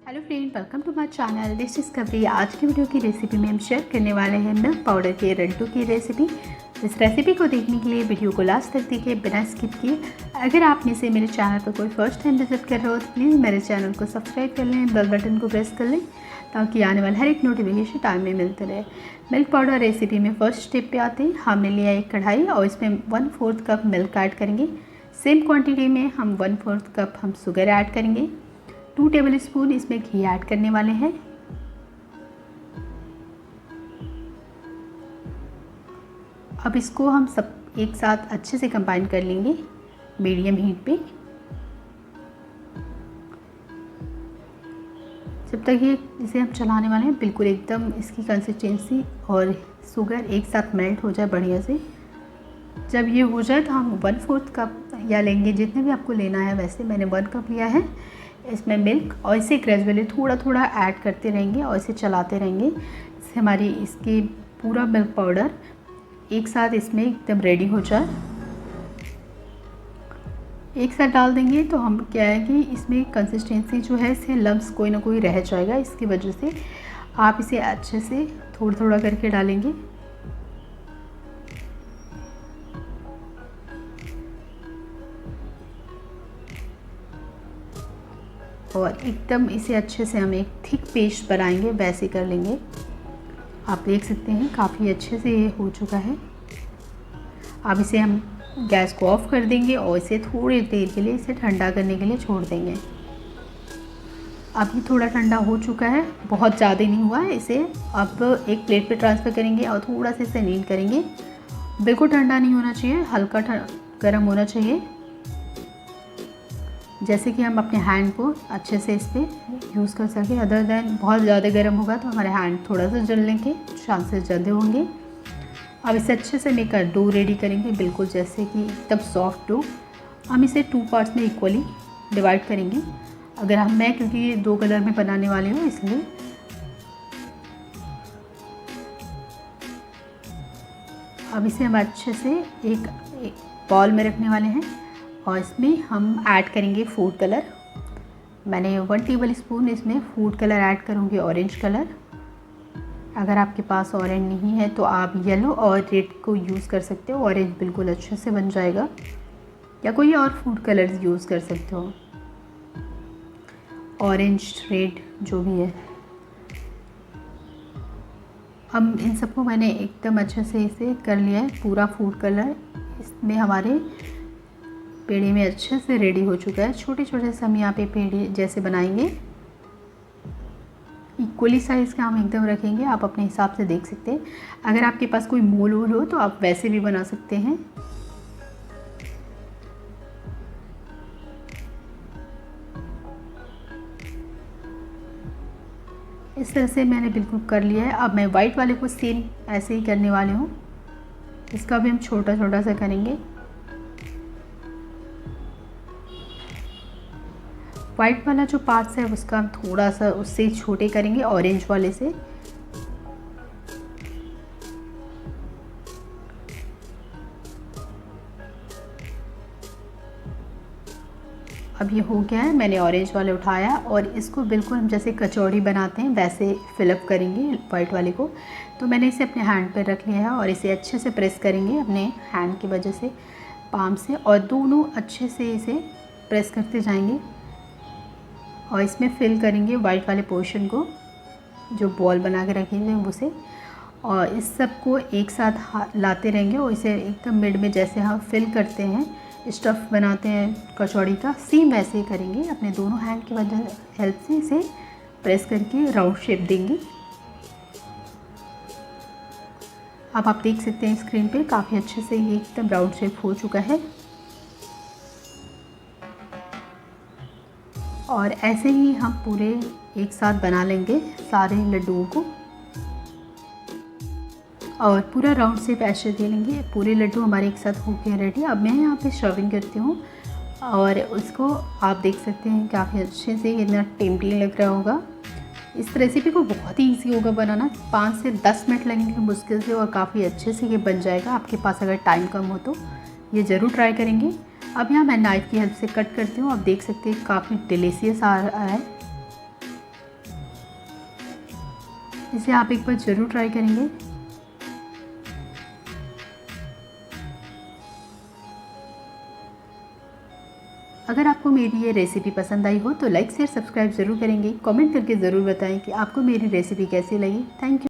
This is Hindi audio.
Hello friend, welcome to my channel dish discovery. आज की वीडियो की रेसिपी में हम शेयर करने वाले हैं मिल्क पाउडर के लड्डू की रेसिपी। इस रेसिपी को देखने के लिए वीडियो को लास्ट तक देखिए बिना स्किप किए। अगर आप में से मेरे चैनल पर कोई फर्स्ट टाइम विजिट कर रहे हो तो प्लीज़ मेरे चैनल को सब्सक्राइब कर लें, बेल बटन को प्रेस कर लें ताकि आने वाला हर एक नोटिफिकेशन टाइम में मिलते रहे। मिल्क पाउडर रेसिपी में फर्स्ट स्टेप पे आते हैं। हमने लिया एक कढ़ाई और इसमें 1/4 कप मिल्क ऐड करेंगे। सेम क्वान्टिटी में हम 1/4 कप हम शुगर ऐड करेंगे। 2 टेबल स्पून इसमें घी ऐड करने वाले हैं। अब इसको हम सब एक साथ अच्छे से कंबाइन कर लेंगे मीडियम हीट पे, जब तक ये इसे हम चलाने वाले हैं बिल्कुल एकदम इसकी कंसिस्टेंसी और शुगर एक साथ मेल्ट हो जाए बढ़िया से। जब ये हो जाए तो हम 1/4 कप या लेंगे, जितने भी आपको लेना है। वैसे मैंने 1 कप लिया है। इसमें मिल्क और इसे ग्रेजुअली थोड़ा थोड़ा ऐड करते रहेंगे और इसे चलाते रहेंगे। इससे हमारी इसकी पूरा मिल्क पाउडर एक साथ इसमें एकदम रेडी हो जाए। एक साथ डाल देंगे तो हम क्या है कि इसमें कंसिस्टेंसी जो है इससे लम्स कोई ना कोई रह जाएगा। इसकी वजह से आप इसे अच्छे से थोड़ा थोड़ा करके डालेंगे। और एकदम इसे अच्छे से हम एक थिक पेस्ट बनाएंगे, वैसे कर लेंगे। आप देख सकते हैं काफ़ी अच्छे से ये हो चुका है। अब इसे हम गैस को ऑफ कर देंगे और इसे थोड़ी देर के लिए इसे ठंडा करने के लिए छोड़ देंगे। अब ये थोड़ा ठंडा हो चुका है, बहुत ज़्यादा नहीं हुआ है। इसे अब एक प्लेट पे ट्रांसफ़र करेंगे और थोड़ा सा इसे नीड करेंगे। बिल्कुल ठंडा नहीं होना चाहिए, हल्का गर्म होना चाहिए, जैसे कि हम अपने हैंड को अच्छे से इस पर यूज़ कर सकें। अदर दैन बहुत ज़्यादा गर्म होगा तो हमारे हैंड थोड़ा सा जलने के चांसेस ज़्यादा होंगे। अब इसे अच्छे से मिलकर डो रेडी करेंगे, बिल्कुल जैसे कि एकदम सॉफ्ट डो। हम इसे 2 पार्ट्स में इक्वली डिवाइड करेंगे। अगर क्योंकि ये 2 कलर में बनाने वाली हूँ इसलिए। अब इसे हम अच्छे से एक बॉल में रखने वाले हैं और इसमें हम ऐड करेंगे फूड कलर। मैंने 1 टेबल स्पून इसमें फूड कलर ऐड करूँगी, ऑरेंज कलर। अगर आपके पास ऑरेंज नहीं है तो आप येलो और रेड को यूज़ कर सकते हो। ऑरेंज बिल्कुल अच्छे से बन जाएगा, या कोई और फूड कलर्स यूज़ कर सकते हो, ऑरेंज रेड जो भी है। अब इन सबको मैंने एकदम अच्छे से इसे कर लिया है। पूरा फूड कलर इसमें हमारे पेड़े में अच्छे से रेडी हो चुका है। छोटे छोटे से हम यहाँ पे पेड़े जैसे बनाएंगे। इक्वली साइज़ का हम एकदम रखेंगे, आप अपने हिसाब से देख सकते हैं। अगर आपके पास कोई मोल वोल हो तो आप वैसे भी बना सकते हैं। इस तरह से मैंने बिल्कुल कर लिया है। अब मैं वाइट वाले को सेम ऐसे ही करने वाले हूँ। इसका भी हम छोटा छोटा सा करेंगे। वाइट वाला जो पार्ट्स है उसका हम थोड़ा सा उससे छोटे करेंगे, ऑरेंज वाले से। अब ये हो गया है। मैंने ऑरेंज वाले उठाया और इसको बिल्कुल हम जैसे कचौड़ी बनाते हैं वैसे फिलअप करेंगे वाइट वाले को। तो मैंने इसे अपने हैंड पर रख लिया है और इसे अच्छे से प्रेस करेंगे अपने हैंड की वजह से, पाम से, और दोनों अच्छे से इसे प्रेस करते जाएंगे और इसमें फिल करेंगे वाइट वाले पोर्शन को, जो बॉल बना के रखेंगे उसे। और इस सब को एक साथ लाते रहेंगे और इसे एकदम मिड में जैसे हम फिल करते हैं, स्टफ़ बनाते हैं कचौड़ी का, सेम वैसे ही करेंगे। अपने दोनों हैंड की वजह हेल्प से इसे प्रेस करके राउंड शेप देंगे। अब आप देख सकते हैं स्क्रीन पे काफ़ी अच्छे से ये एकदम राउंड शेप हो चुका है। और ऐसे ही हम पूरे एक साथ बना लेंगे सारे लड्डुओं को और पूरा राउंड शेप ऐसे दे लेंगे। पूरे लड्डू हमारे एक साथ हो गए रेडी। अब मैं यहाँ पे सर्विंग करती हूँ और उसको आप देख सकते हैं काफ़ी अच्छे से इतना टेम्पटिंग लग रहा होगा। इस रेसिपी को बहुत ही ईजी होगा बनाना, 5 से 10 मिनट लगेंगे मुश्किल से और काफ़ी अच्छे से ये बन जाएगा। आपके पास अगर टाइम कम हो तो ये ज़रूर ट्राई करेंगे। अब यहाँ मैं नाइफ़ की हेल्प से कट करती हूँ। आप देख सकते हैं काफ़ी डिलीशियस आ रहा है। इसे आप एक बार ज़रूर ट्राई करेंगे। अगर आपको मेरी ये रेसिपी पसंद आई हो तो लाइक शेयर सब्सक्राइब ज़रूर करेंगे। कमेंट करके ज़रूर बताएं कि आपको मेरी रेसिपी कैसी लगी। Thank you.